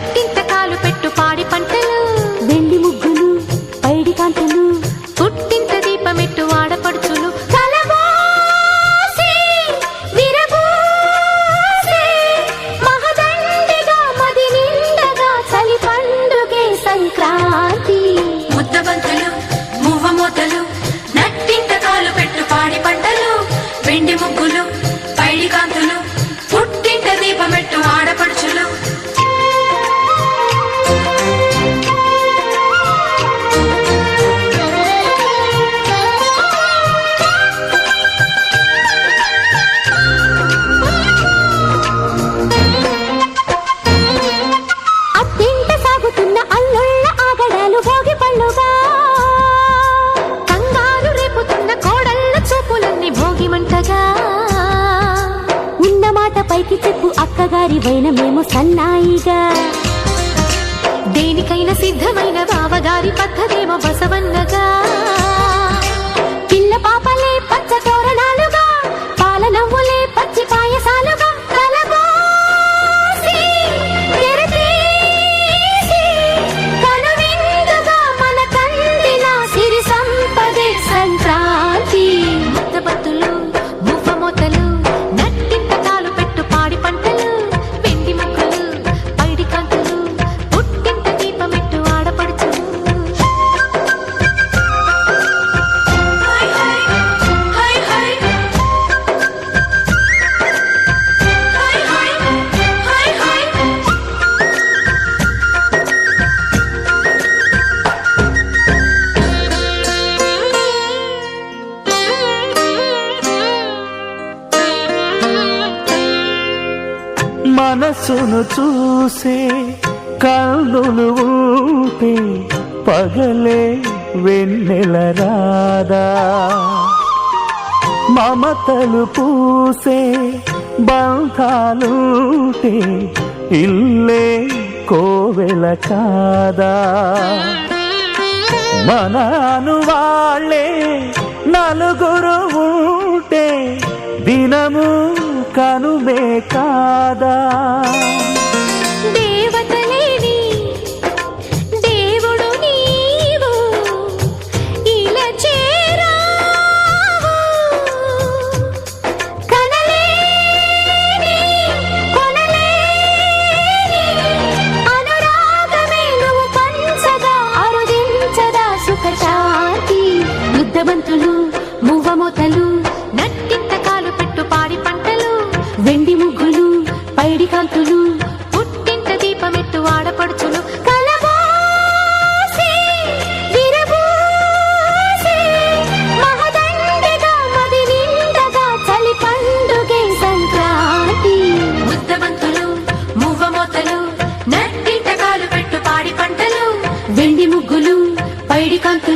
నట్టింత కాలు పెట్టు పాడి పంటలు వెండి ముగ్గులు పైడి కాంతులు పుట్టింత దీపమెట్టు ఆడపడుచులు సంక్రాంతి ముద్దబంతులు మువ్వ మూతలు నట్టింత కాలు పెట్టు పాడి పంటలు వెండి ముగ్గులు పైడి కాంతులు పుట్టింట దీపమెట్టు ఆడపడుచులు పైకి చెప్పు అక్కగారి వైన మేము సన్నాయిగా దేనికైనా సిద్ధమైన బావగారి పద్ధతేమో బసవన్నగా పిల్ల పాపలే పచ్చ తోరణాలుగా పాల నవ్వులే పచ్చి పాయసాలుగా మన కందిన సిరి సంపదే సంక్రాంతి ముద్దబత్తులు మువ్వ మోతలు మనసును చూసే కన్నులు ఊపే పగలే వెన్నెల రాదా మమతలు పూసే బంధాలుంటే ఇల్లే కోవెల కాదా మనను వాళ్ళే నలుగురు ఉంటే దినము కనుమే కాదా దేవతలేని దేవుడు నీవు ఇలా చేరావు కనలేని కొనలేని అనురాగమే నువ్వు పంచగా అరుదించదా సుఖశాంతి ముద్దబంతులు మువ్వ మోతలు నట్టింత కాలు పెట్టు పాడి పంటలు వెండి ముగ్గులు పైడి కాంతులు పుట్టింట దీపమెట్టు ఆడపడుచులు కలబోసి విరబోసి మహదండగా మది నిండగా చలి పండుగే సంక్రాంతి ముద్దబంతులు మువ్వ మోతలు నట్టింట కాలు పెట్టు పాడి పంటలు వెండి ముగ్గులు పైడి కాంతులు